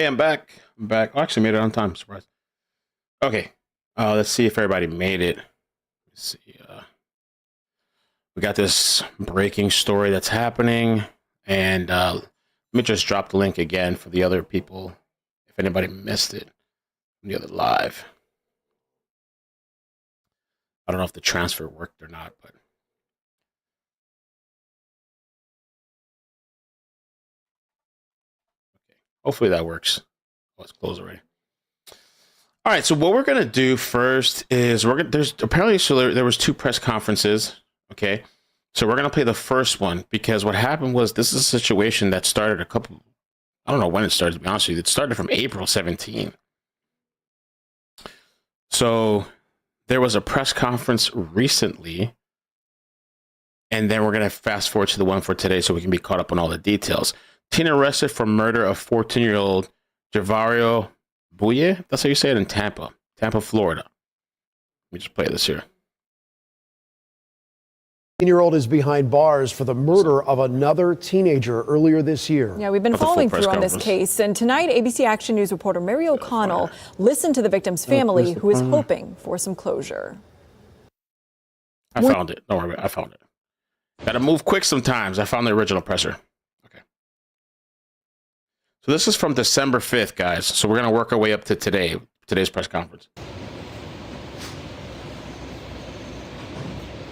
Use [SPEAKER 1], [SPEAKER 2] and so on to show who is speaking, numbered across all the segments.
[SPEAKER 1] Okay, I'm back. I'm back. I actually made it on time. Surprise. Okay. Let's see if everybody made it. Let's see. We got this breaking story that's happening, and let me just drop the link again for the other people if anybody missed it from the other live. I don't know if the transfer worked or not, but okay. Hopefully that works. Oh, it's closed already. All right, so what we're gonna do first is there's apparently there was two press conferences. Okay, so we're gonna play the first one because what happened was this is a situation that started I don't know when it started, to be honest with you. It started from April 17. So there was a press conference recently, and then we're gonna fast forward to the one for today so we can be caught up on all the details. Teen arrested for murder of 14-year-old Javario Bouye, that's how you say it, in Tampa, Florida. Let me just play this here.
[SPEAKER 2] 18-year-old is behind bars for the murder of another teenager earlier this year.
[SPEAKER 3] Yeah, we've been following through on this case. And tonight, ABC Action News reporter Mary O'Connell listened to the victim's family, who is hoping for some closure.
[SPEAKER 1] I found it. Don't worry, I found it. Gotta move quick sometimes. I found the original presser. Okay. So this is from December 5th, guys. So we're gonna work our way up to today's press conference.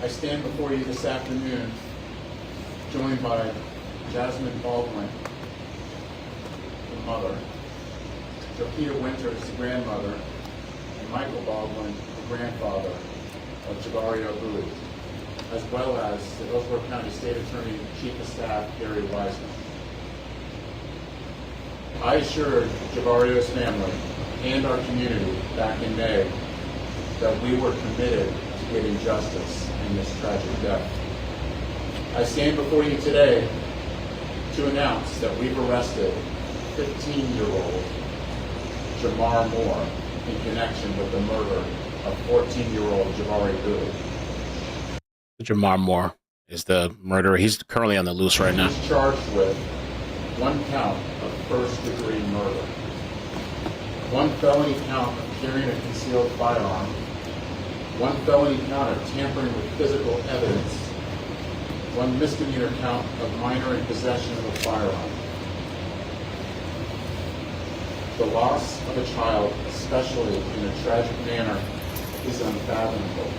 [SPEAKER 4] I stand before you this afternoon, joined by Jasmine Baldwin, the mother, Jokita Winters, the grandmother, and Michael Baldwin, the grandfather of Javario Bouye, as well as the Hillsborough County State Attorney Chief of Staff, Gary Wiseman. I assured Javario's family and our community back in May that we were committed to getting justice in this tragic death. I stand before you today to announce that we've arrested 15-year-old Jamar Moore in connection with the murder of 14-year-old Javario Bouye.
[SPEAKER 1] Jamar Moore is the murderer. He's currently on the loose right now.
[SPEAKER 4] He's charged with one count of first-degree murder, one felony count of carrying a concealed firearm, one felony count of tampering with physical evidence, one misdemeanor count of minor in possession of a firearm. The loss of a child, especially in a tragic manner, is unfathomable.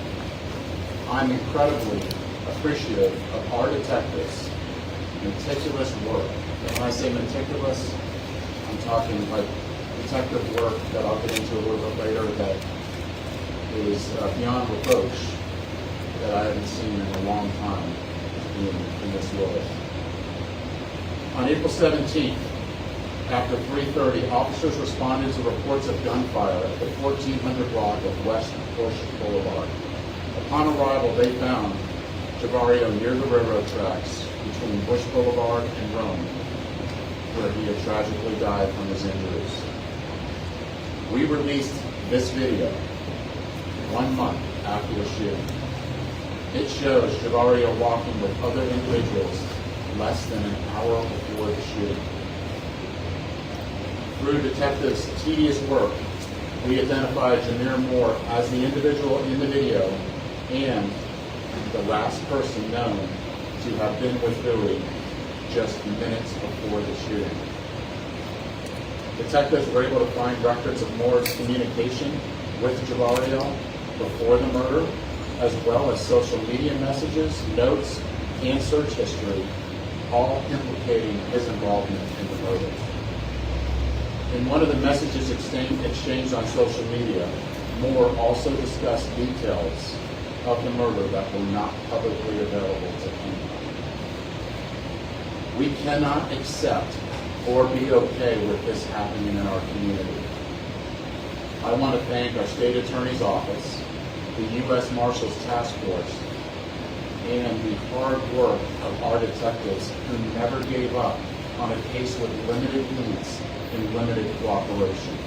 [SPEAKER 4] I'm incredibly appreciative of our detectives' meticulous work. And when I say meticulous, I'm talking like detective work that I'll get into a little bit later that is beyond reproach that I haven't seen in a long time in this world. On April 17th, after 3:30, officers responded to reports of gunfire at the 1400 block of West Bush Boulevard. Upon arrival, they found Javario near the railroad tracks between Bush Boulevard and Rome, where he had tragically died from his injuries. We released this video 1 month after the shooting. It shows Javario walking with other individuals less than an hour before the shooting. Through detectives' tedious work, we identified Jamar Moore as the individual in the video and the last person known to have been with Bouye just minutes before the shooting. Detectives were able to find records of Moore's communication with Javario before the murder, as well as social media messages, notes, and search history, all implicating his involvement in the murder. In one of the messages exchanged on social media, Moore also discussed details of the murder that were not publicly available to anyone. We cannot accept or be okay with this happening in our community. I want to thank our state attorney's office, the U.S. Marshals Task Force, and the hard work of our detectives who never gave up on a case with limited leads and limited cooperation.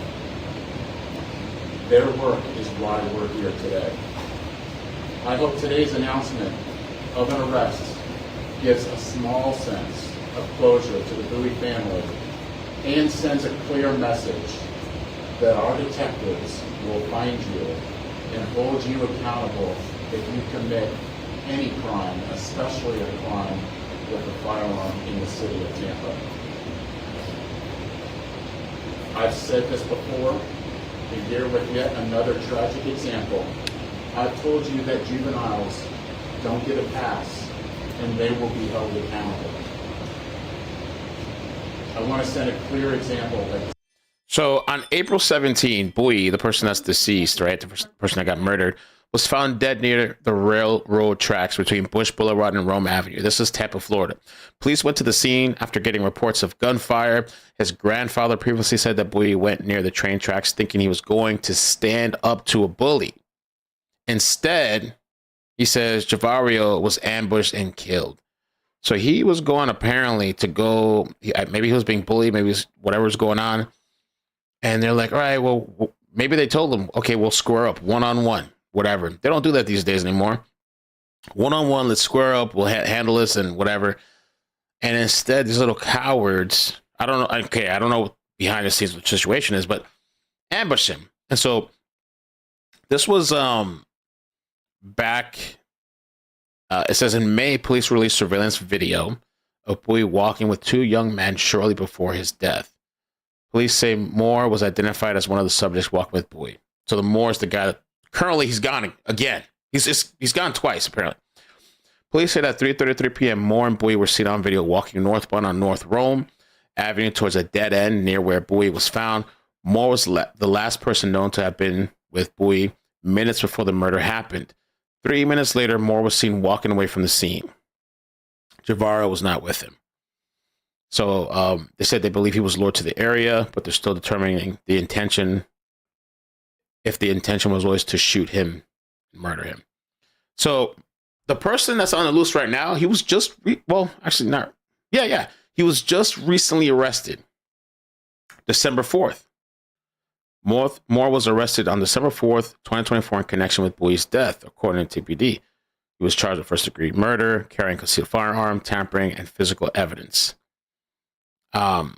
[SPEAKER 4] Their work is why we're here today. I hope today's announcement of an arrest gives a small sense of closure to the Bouye family and sends a clear message that our detectives will find you and hold you accountable if you commit any crime, especially a crime with a firearm in the city of Tampa. I've said this before, and here with yet another tragic example. I've told you that juveniles don't get a pass, and they will be held accountable. I want to send a clear example that.
[SPEAKER 1] So on April 17, Bowie, the person that's deceased, right, the person that got murdered, was found dead near the railroad tracks between Bush Boulevard and Rome Avenue. This is Tampa, Florida. Police went to the scene after getting reports of gunfire. His grandfather previously said that Bowie went near the train tracks thinking he was going to stand up to a bully. Instead, he says Javario was ambushed and killed. So he was going apparently to go, maybe he was being bullied, maybe whatever was going on. And they're like, all right, well, maybe they told him, okay, we'll square up one-on-one, whatever. They don't do that these days anymore. One-on-one, let's square up, we'll handle this and whatever. And instead, these little cowards, I don't know, okay, I don't know what behind the scenes what the situation is, but ambush him. And so this was back, it says in May, police released surveillance video of Bowie walking with two young men shortly before his death. Police say Moore was identified as one of the subjects walking with Bowie. So the Moore is the guy that currently he's gone again. He's gone twice, apparently. Police said at 3:33 p.m., Moore and Bowie were seen on video walking northbound on North Rome Avenue towards a dead end near where Bowie was found. Moore was the last person known to have been with Bowie minutes before the murder happened. 3 minutes later, Moore was seen walking away from the scene. Javario was not with him. So they said they believe he was lured to the area, but they're still determining the intention, if the intention was always to shoot him and murder him. So the person that's on the loose right now, he was just, actually not. Yeah. He was just recently arrested. December 4th. Moore was arrested on December 4th, 2024 in connection with Bowie's death, according to TPD. He was charged with first-degree murder, carrying concealed firearm, tampering, and physical evidence.
[SPEAKER 4] The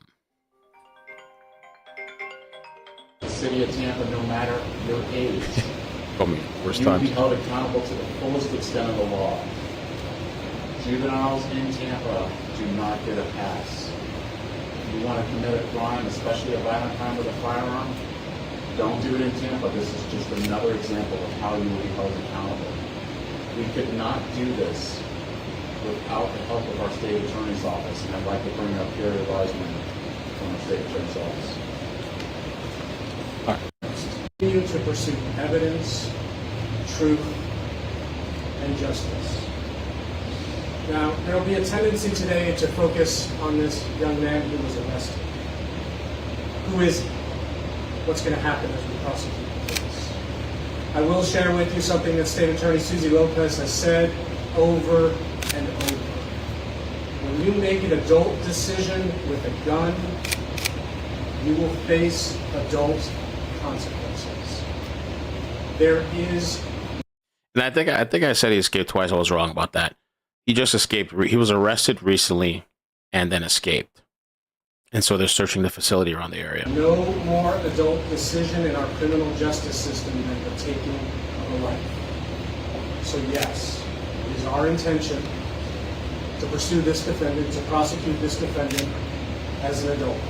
[SPEAKER 4] city of Tampa, no matter your age,
[SPEAKER 1] Call me first
[SPEAKER 4] you will
[SPEAKER 1] time.
[SPEAKER 4] be held accountable to the fullest extent of the law. Juveniles in Tampa do not get a pass. If you want to commit a crime, especially a violent crime with a firearm, don't do it in Tampa. This is just another example of how you will be held accountable. We could not do this without the help of our state attorney's office, and I'd like to bring up Gary Weisman from the state attorney's office.
[SPEAKER 5] Continue to pursue evidence, truth, and justice. Now, there will be a tendency today to focus on this young man who was arrested. Who is he? What's going to happen as we prosecute the case? I will share with you something that State Attorney Susie Lopez has said over and over. When you make an adult decision with a gun, you will face adult consequences. There is.
[SPEAKER 1] And I think I said he escaped twice. I was wrong about that. He just escaped. He was arrested recently and then escaped. And so they're searching the facility around the area.
[SPEAKER 5] No more adult decision in our criminal justice system than the taking of a life. So yes, it is our intention to pursue this defendant, to prosecute this defendant as an adult.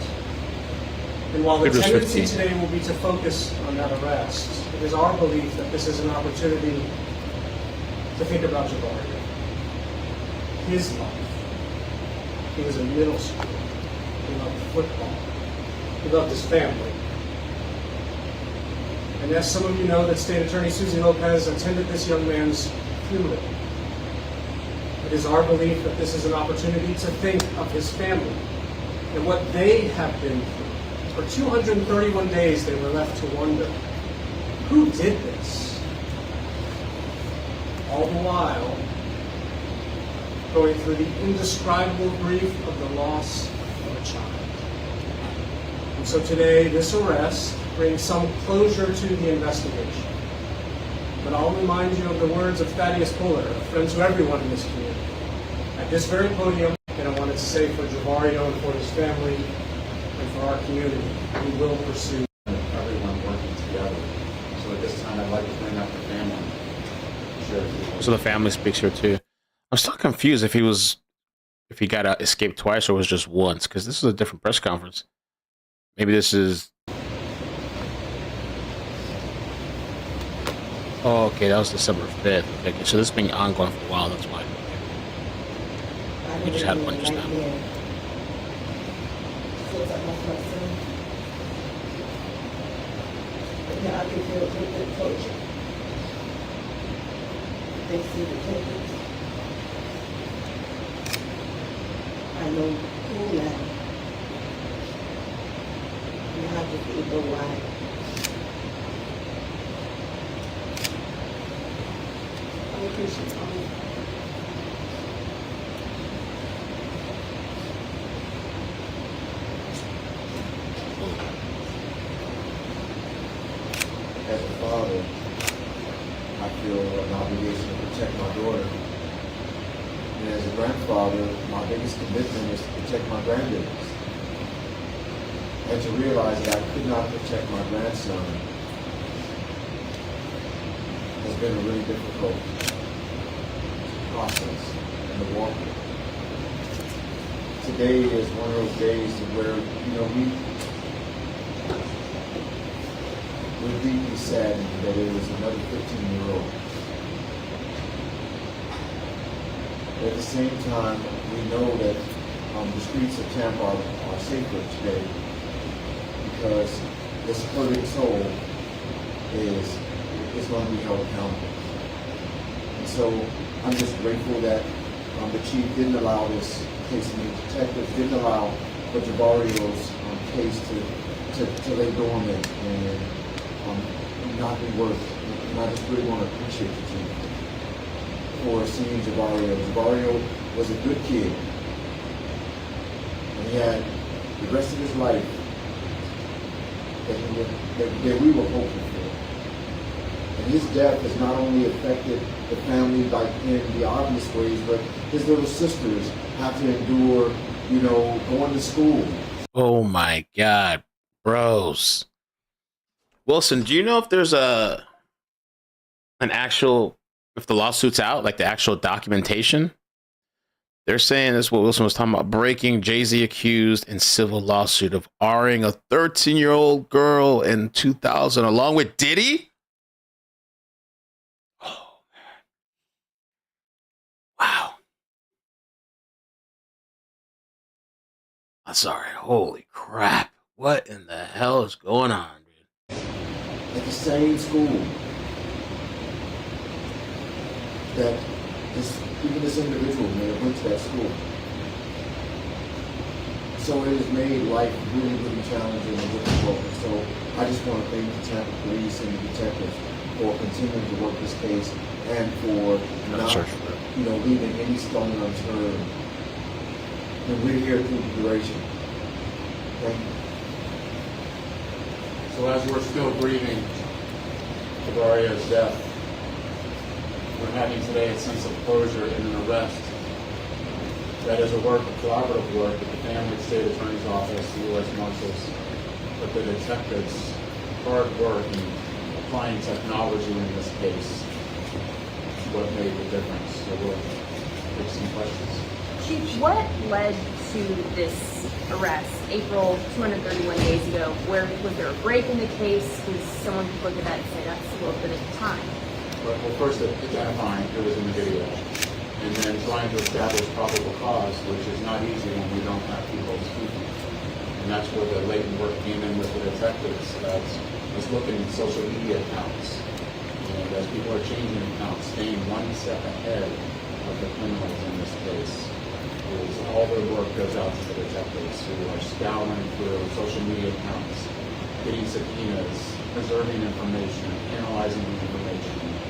[SPEAKER 5] And while the tendency today will be to focus on that arrest, it is our belief that this is an opportunity to think about Javario. His life. He was in middle school. He loved football. He loved his family. And as some of you know, that State Attorney Susie Lopez attended this young man's funeral. It is our belief that this is an opportunity to think of his family and what they have been through. For 231 days, they were left to wonder, who did this? All the while, going through the indescribable grief of the loss of a child. And so today, this arrest brings some closure to the investigation. But I'll remind you of the words of Thaddeus Fuller, a friend to everyone in this community. At this very podium, and I wanted to say for Javario and for his family, and for our community, we will pursue.
[SPEAKER 4] Everyone working together. So at this time, I'd like to bring up the family. Share a few words.
[SPEAKER 1] So the family speaks here too. I'm still confused if he got out, escaped twice or was just once, because this is a different press conference. Maybe this is. Oh, okay, that was December 5th. Okay, so this has been ongoing for a while. That's why. We just had one just now.
[SPEAKER 6] Now I can feel a little bit closure. They see the papers. I know who now. Now I just need to know why. I appreciate it.
[SPEAKER 7] As a father, I feel an obligation to protect my daughter. And as a grandfather, my biggest commitment is to protect my grandbabies. And to realize that I could not protect my grandson has been a really difficult process and to walk with. Today is one of those days where, we're deeply saddened that it was another 15-year-old. At the same time, we know that the streets of Tampa are safer today because this hurting soul is going to be held accountable. And so I'm just grateful that the chief didn't allow this case, and the detectives didn't allow the Javario's case to lay dormant and not be worth. And I just really want to appreciate the chief for seeing Javario. Javario was a good kid, and he had the rest of his life that we were hoping for. And his death has not only affected the family like in the obvious ways, but his little sisters have to endure, going to school.
[SPEAKER 1] Oh my God, bros. Wilson, do you know if there's if the lawsuit's out, like the actual documentation? They're saying this is what Wilson was talking about, breaking Jay-Z accused in civil lawsuit of R-ing a 13-year-old girl in 2000 along with Diddy? Oh, man. Wow. I'm sorry. Holy crap. What in the hell is going on, dude?
[SPEAKER 7] At the same school that this individual may have went to that school. So it has made life really, really challenging and difficult. So I just want to thank the Tampa police and the detectives for continuing to work this case and for not leaving any stone unturned. And we're here through the duration. Thank you.
[SPEAKER 4] So as we're still grieving Javario's death, we're having today a sense of closure in an arrest that is a work of collaborative work with the family, state attorney's office, the U.S. Marshals, but the detectives' hard work in applying technology in this case is what made the difference. So we'll take some questions.
[SPEAKER 8] Chief, what led to this arrest, April, 231 days ago? Was there a break in the case? Was someone who looked at that and say that's a little bit of time?
[SPEAKER 4] Well, first identifying who was in the video, and then trying to establish probable cause, which is not easy when we don't have people speaking. And that's where the latent work came in with the detectives, was looking at social media accounts. And as people are changing accounts, staying one step ahead of the criminals in this case, is all their work goes out to the detectives who are scouring through social media accounts, getting subpoenas, preserving information, analyzing the information.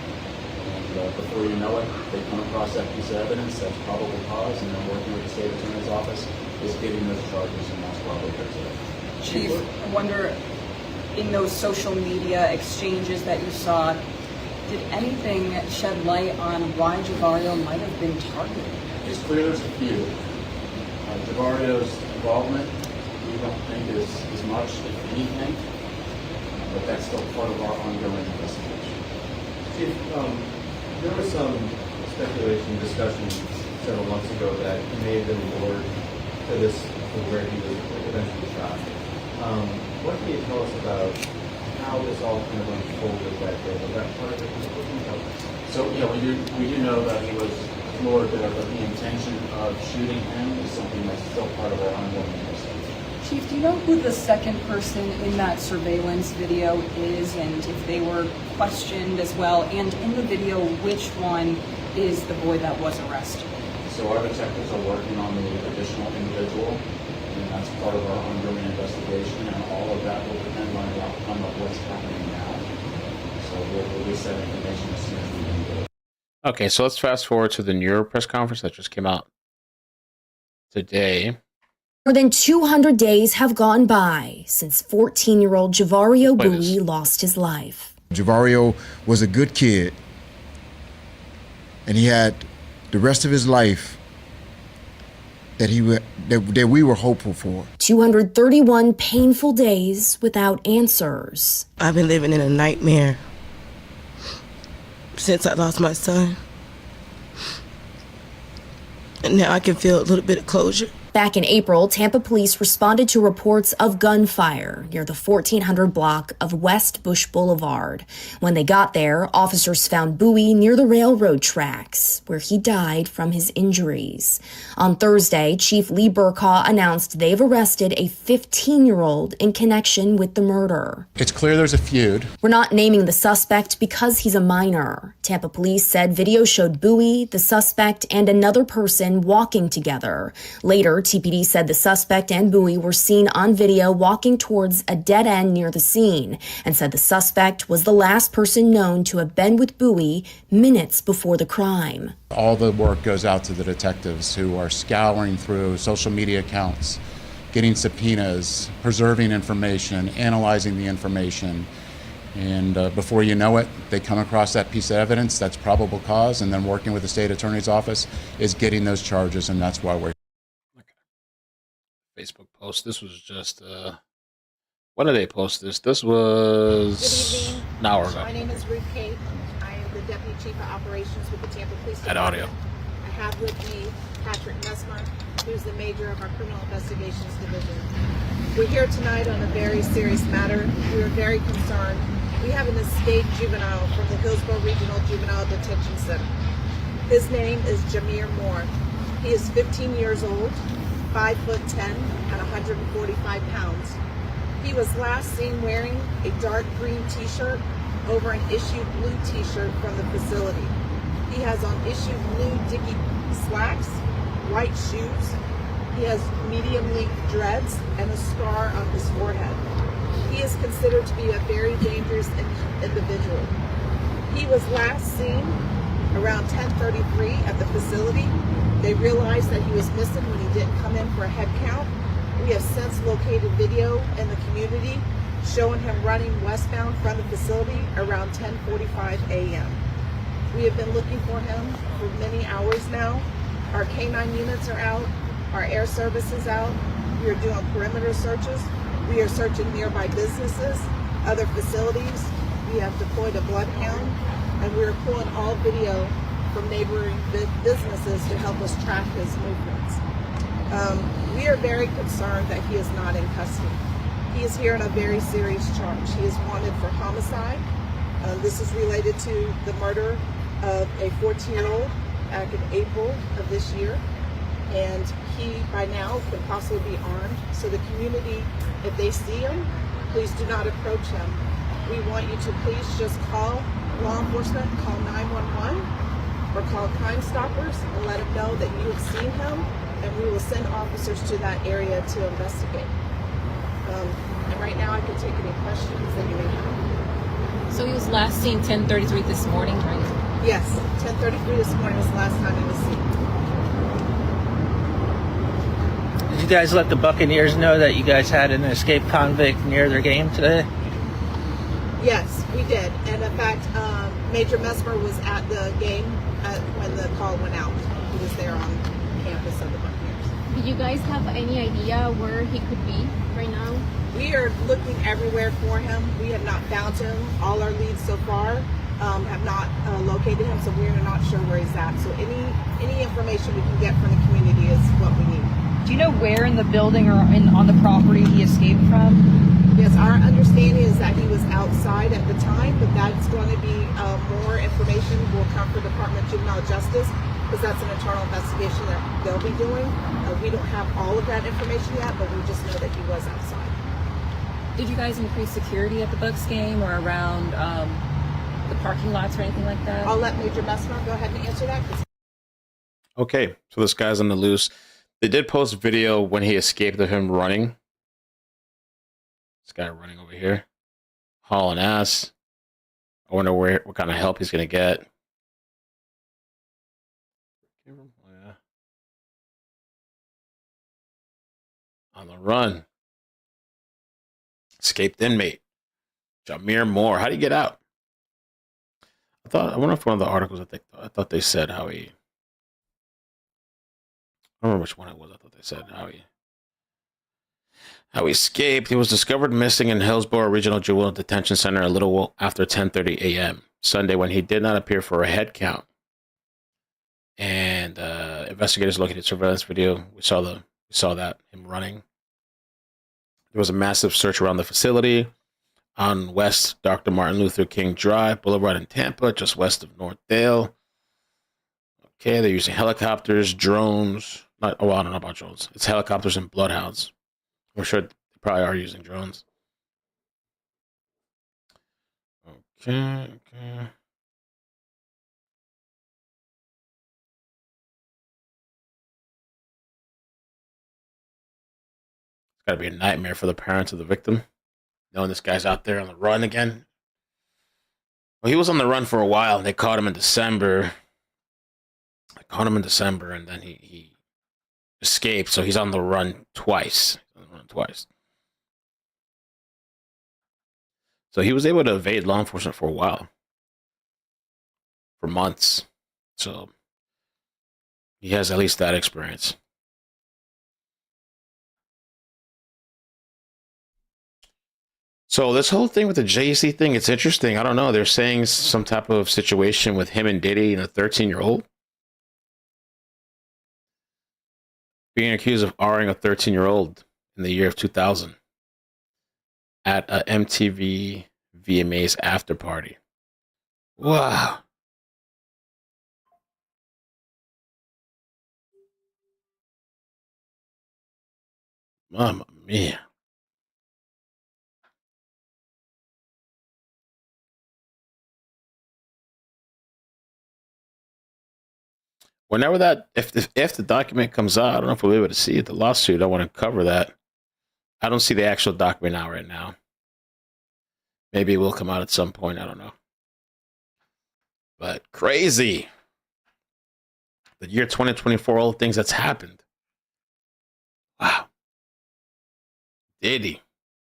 [SPEAKER 4] Before you know it, they come across that piece of evidence, that's probable cause, and then working with the state attorney's office is getting those charges, and that's why we're here.
[SPEAKER 9] Chief, I wonder, in those social media exchanges that you saw, did anything shed light on why Javario might have been targeted?
[SPEAKER 4] It's clear there's a few. Javario's involvement, we don't think is much, if anything, but that's still part of our ongoing investigation.
[SPEAKER 10] Chief, there was some speculation, discussion several months ago that he may have been lured to this, to where he was eventually shot. What can you tell us about how this all kind of unfolded that day? Was that part of it? What can you tell us?
[SPEAKER 4] So, yeah, we do know that he was lured there, but the intention of shooting him is something that's still part of our ongoing investigation.
[SPEAKER 9] Chief, do you know who the second person in that surveillance video is, and if they were questioned as well? And in the video, which one is the boy that was arrested?
[SPEAKER 4] So our detectives are working on the additional individual, and that's part of our ongoing investigation, and all of that will depend on the outcome of what's happening now. So we'll release that information as soon as we can do it.
[SPEAKER 1] Okay, so let's fast forward to the New York press conference that just came out today.
[SPEAKER 11] More than 200 days have gone by since 14-year-old Javario Bowie lost his life.
[SPEAKER 7] Javario was a good kid, and he had the rest of his life that we were hopeful for.
[SPEAKER 11] 231 painful days without answers.
[SPEAKER 6] I've been living in a nightmare since I lost my son. And now I can feel a little bit of closure.
[SPEAKER 11] Back in April, Tampa police responded to reports of gunfire near the 1400 block of West Bush Boulevard. When they got there, officers found Bowie near the railroad tracks, where he died from his injuries. On Thursday, Chief Lee Burkaw announced they've arrested a 15-year-old in connection with the murder.
[SPEAKER 12] It's clear there's a feud.
[SPEAKER 11] We're not naming the suspect because he's a minor. Tampa police said video showed Bowie, the suspect, and another person walking together. Later, TPD said the suspect and Bowie were seen on video walking towards a dead end near the scene, and said the suspect was the last person known to have been with Bowie minutes before the crime.
[SPEAKER 12] All the work goes out to the detectives who are scouring through social media accounts, getting subpoenas, preserving information, analyzing the information. And before you know it, they come across that piece of evidence, that's probable cause, and then working with the state attorney's office is getting those charges, and that's why we're
[SPEAKER 1] Facebook post. This was just when did they post this? This was an hour ago.
[SPEAKER 13] My name is Ruth Kate. I am the Deputy Chief of Operations with the Tampa Police Department.
[SPEAKER 1] That audio.
[SPEAKER 13] I have with me Patrick Messmer, who's the Major of our Criminal Investigations Division. We're here tonight on a very serious matter. We are very concerned. We have an escaped juvenile from the Hillsborough Regional Juvenile Detention Center. His name is Jameer Moore. He is 15 years old, 5'10" and 145 pounds. He was last seen wearing a dark green t-shirt over an issued blue t-shirt from the facility. He has on issued blue Dickie slacks, white shoes. He has medium-length dreads and a scar on his forehead. He is considered to be a very dangerous individual. He was last seen around 10:33 at the facility. They realized that he was missing when he didn't come in for a head count. We have since located video in the community showing him running westbound from the facility around 10:45 a.m. We have been looking for him for many hours now. Our K9 units are out. Our air service is out. We are doing perimeter searches. We are searching nearby businesses, other facilities. We have deployed a bloodhound, and we are pulling all video from neighboring businesses to help us track his movements. We are very concerned that he is not in custody. He is here on a very serious charge. He is wanted for homicide. This is related to the murder of a 14-year-old back in April of this year. And he, by now, could possibly be armed. So the community, if they see him, please do not approach him. We want you to please just call law enforcement, call 911, or call Crime Stoppers and let them know that you have seen him, and we will send officers to that area to investigate. And right now I can take any questions that you may have.
[SPEAKER 14] So he was last seen 10:33 this morning, right?
[SPEAKER 13] Yes, 10:33 this morning was the last time he was seen.
[SPEAKER 15] Did you guys let the Buccaneers know that you guys had an escaped convict near their game today?
[SPEAKER 13] Yes, we did. And in fact, Major Messmer was at the game when the call went out. He was there on campus of the Buccaneers.
[SPEAKER 8] you guys have any idea where he could be right now?
[SPEAKER 13] We are looking everywhere for him. We have not found him. All our leads so far have not located him, so we're not sure where he's at. So any information we can get from the community is what we need.
[SPEAKER 9] Do you know where in the building or on the property he escaped from?
[SPEAKER 13] Yes, our understanding is that he was outside at the time, but that's going to be more information will come from the Department of Juvenile Justice, because that's an internal investigation that they'll be doing. We don't have all of that information yet, but we just know that he was outside.
[SPEAKER 14] Did you guys increase security at the Bucks game or around the parking lots or anything like that?
[SPEAKER 13] I'll let Major Messmer go ahead and answer that.
[SPEAKER 1] Okay, so this guy's on the loose. They did post video when he escaped of him running. This guy running over here, hauling ass. I wonder what kind of help he's gonna get. Yeah. On the run. Escaped inmate. Jamir Moore. How do you get out? I wonder if one of the articles I thought they said how he. I don't remember which one it was. I thought they said how he escaped. He was discovered missing in Hillsborough Regional Juvenile Detention Center a little after 10:30 a.m. Sunday when he did not appear for a head count. And investigators located surveillance video. We saw that him running. There was a massive search around the facility on West Dr. Martin Luther King Drive Boulevard in Tampa, just west of North Dale. Okay, they're using helicopters, drones. I don't know about drones. It's helicopters and bloodhounds. I'm sure they probably are using drones. Okay. It's got to be a nightmare for the parents of the victim, knowing this guy's out there on the run again. Well, he was on the run for a while, and they caught him in December. And then he escaped, so he's on the run twice. So he was able to evade law enforcement for a while. For months. So he has at least that experience. So this whole thing with the JC thing, it's interesting. I don't know. They're saying some type of situation with him and Diddy and a 13-year-old. Being accused of R-ing a 13-year-old in the year of 2000 at a MTV VMAs after party. Wow. Mamma mia. Whenever if the document comes out, I don't know if we'll be able to see it. The lawsuit, I want to cover that. I don't see the actual document out right now. Maybe it will come out at some point. I don't know. But crazy. The year 2024, all the things that's happened. Wow. Diddy.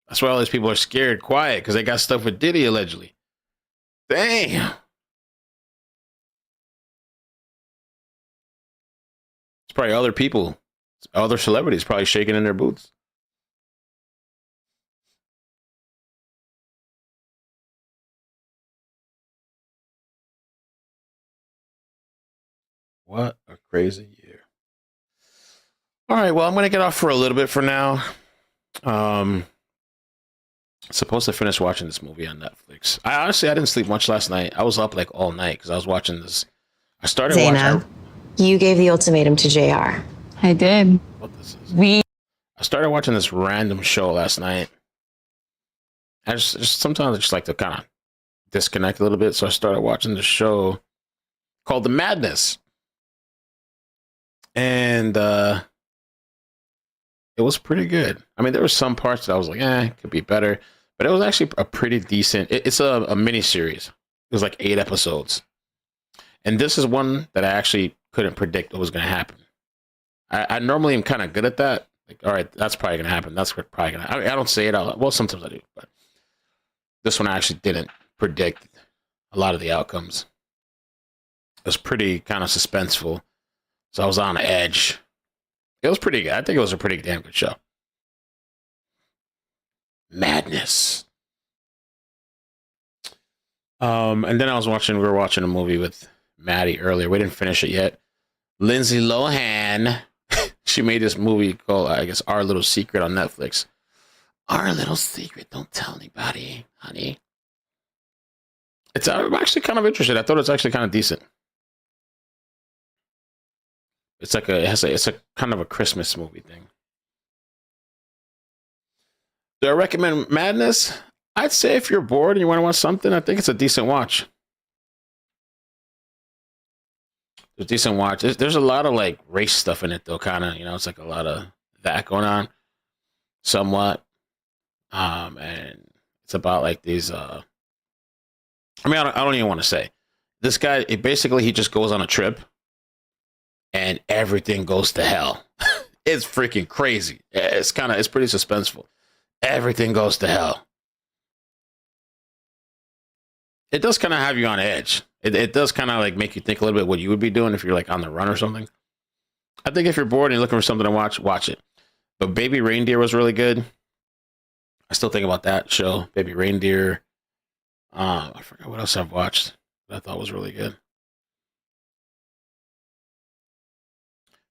[SPEAKER 1] That's why all these people are scared, quiet, because they got stuff with Diddy allegedly. Damn. It's probably other people, other celebrities probably shaking in their boots. What a crazy year. All right, well, I'm going to get off for a little bit for now. Supposed to finish watching this movie on Netflix. I didn't sleep much last night. I was up like all night because I was watching this. I started
[SPEAKER 16] Zainab, you gave the ultimatum to JR.
[SPEAKER 14] I did.
[SPEAKER 1] What this is. I started watching this random show last night. I just sometimes I just like to kind of disconnect a little bit. So I started watching this show called The Madness. And it was pretty good. I mean, there were some parts that I was like, it could be better. But it was actually a pretty decent. It's a mini series. It was like 8 episodes. And this is one that I actually couldn't predict what was going to happen. I normally am kind of good at that. Like, all right, that's probably going to happen. That's probably going to happen. I don't say it out loud. Well, sometimes I do. But this one I actually didn't predict a lot of the outcomes. It was pretty kind of suspenseful. So I was on edge. It was pretty good. I think it was a pretty damn good show. Madness. And then we were watching a movie with Maddie earlier. We didn't finish it yet. Lindsay Lohan, she made this movie called, I guess, Our Little Secret on Netflix. Our Little Secret. Don't tell anybody, honey. I'm actually kind of interested. I thought it's actually kind of decent. It's like it's a kind of a Christmas movie thing. Do I recommend Madness? I'd say if you're bored and you want to watch something, I think it's a decent watch. It's a decent watch. There's a lot of like race stuff in it though, kind of. It's like a lot of that going on, somewhat. And it's about like these. I don't even want to say. This guy, he just goes on a trip, and everything goes to hell. It's freaking crazy. It's pretty suspenseful. Everything goes to hell. It does kind of have you on edge. It does kind of like make you think a little bit what you would be doing if you're like on the run or something. I think if you're bored and you're looking for something to watch it. But Baby Reindeer was really good. I still think about that show, Baby Reindeer. I forgot what else I've watched that I thought was really good.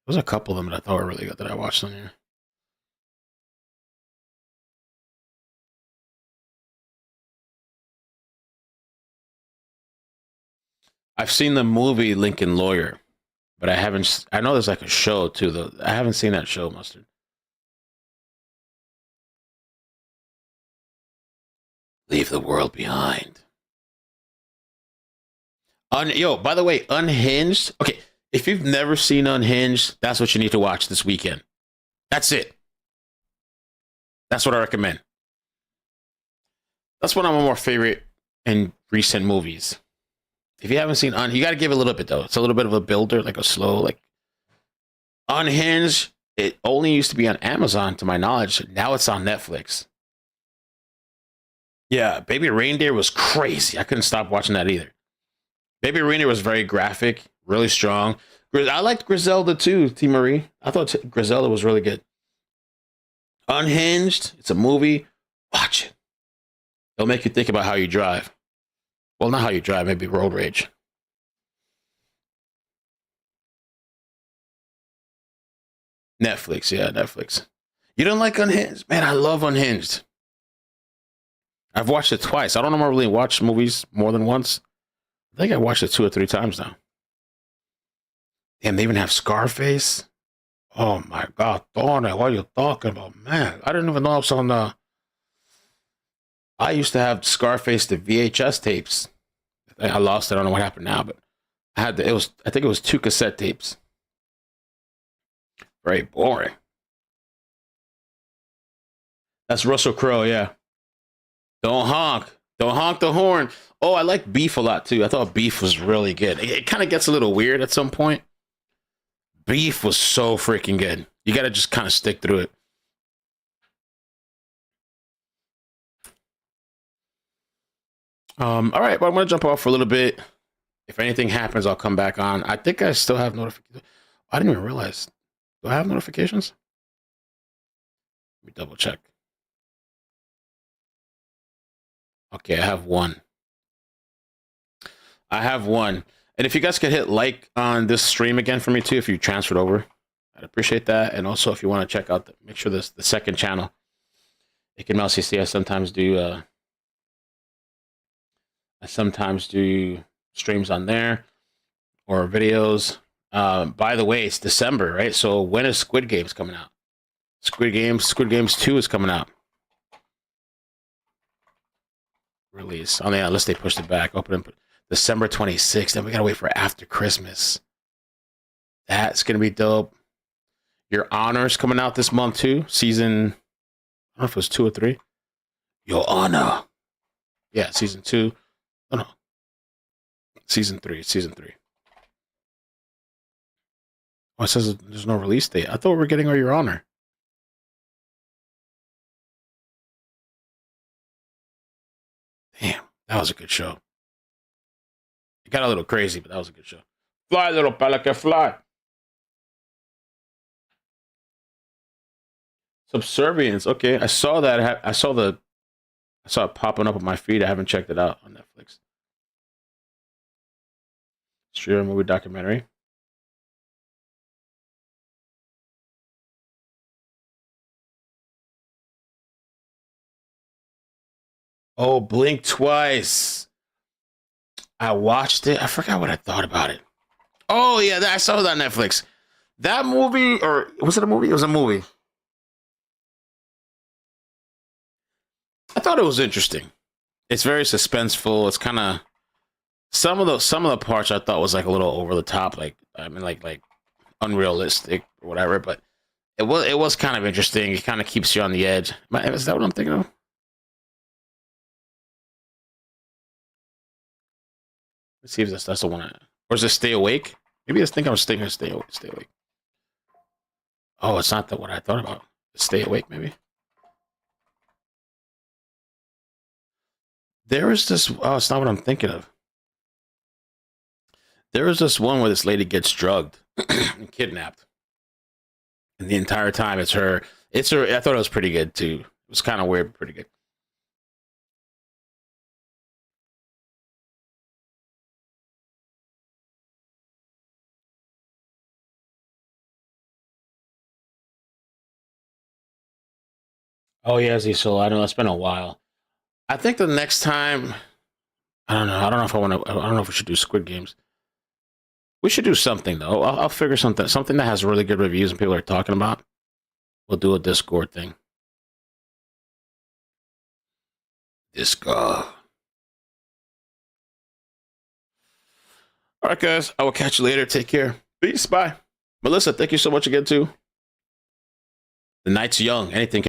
[SPEAKER 1] There's a couple of them that I thought were really good that I watched on here. I've seen the movie Lincoln Lawyer, but I haven't. I know there's like a show too, though. I haven't seen that show, Mustard. Leave the world behind. By the way, Unhinged. Okay, if you've never seen Unhinged, that's what you need to watch this weekend. That's it. That's what I recommend. That's one of my more favorite and recent movies. If you haven't seen you got to give it a little bit though. It's a little bit of a builder, like a slow, like Unhinged. It only used to be on Amazon, to my knowledge. Now it's on Netflix. Yeah, Baby Reindeer was crazy. I couldn't stop watching that either. Baby Reindeer was very graphic, really strong. I liked Griselda too, T. Marie. I thought Griselda was really good. Unhinged, it's a movie. Watch it. It'll make you think about how you drive. Well, not how you drive, maybe road rage. Netflix, yeah, Netflix. You don't like Unhinged? Man, I love Unhinged. I've watched it twice. I don't normally watch movies more than once. I think I watched it 2 or 3 times now. Damn, they even have Scarface. Oh my God, Tony, what are you talking about? Man, I didn't even know it was on the... I used to have Scarface, the VHS tapes. I lost it. I don't know what happened now, but I had I think it was 2 cassette tapes. Very boring. That's Russell Crowe, yeah. Don't honk. Don't honk the horn. Oh, I like Beef a lot too. I thought Beef was really good. It kind of gets a little weird at some point. Beef was so freaking good. You got to just kind of stick through it. All right, but I'm going to jump off for a little bit. If anything happens, I'll come back on. I think I still have notifications. I didn't even realize. Do I have notifications? Let me double check. Okay, I have one. And if you guys could hit like on this stream again for me too, if you transferred over, I'd appreciate that. And also, if you want to check out, make sure this the second channel. It can Mousy see. I sometimes do streams on there or videos. By the way, it's December, right? So when is Squid Games coming out? Squid Games 2 is coming out. Release. Oh yeah, unless they pushed it back. Open December 26th. Then we gotta wait for after Christmas. That's gonna be dope. Your Honor's coming out this month too. Season, I don't know if it was 2 or 3. Your Honor. Yeah, season 2. Oh no. Season 3. Oh, it says there's no release date. I thought we were getting Your Honor. Damn, that was a good show. It got a little crazy, but that was a good show. Fly, little pelican, fly. Subservience. Okay, I saw that. I saw it popping up on my feed. I haven't checked it out on Netflix. Streamer movie documentary. Oh, Blink Twice. I watched it. I forgot what I thought about it. Oh yeah, I saw that on Netflix. That movie, or was it a movie? It was a movie. I thought it was interesting. It's very suspenseful. It's kind of some of the parts I thought was like a little over the top, like like unrealistic or whatever. But it was kind of interesting. It kind of keeps you on the edge. Is that what I'm thinking of? Let's see if that's the one. Or is it Stay Awake? Maybe I think I was thinking of Stay Awake. Oh, it's not what I thought about. Stay Awake, maybe. There is this. Oh, it's not what I'm thinking of. There is this one where this lady gets drugged and kidnapped, and the entire time it's her. It's her. I thought it was pretty good too. It was kind of weird, but pretty good. Oh yeah, so I know it's been a while. I think the next time, I don't know. I don't know if I want to. I don't know if we should do Squid Games. We should do something though. I'll figure something that has really good reviews and people are talking about. We'll do a Discord thing. Discord. All right, guys. I will catch you later. Take care. Peace. Bye. Melissa, thank you so much again too. The night's young. Anything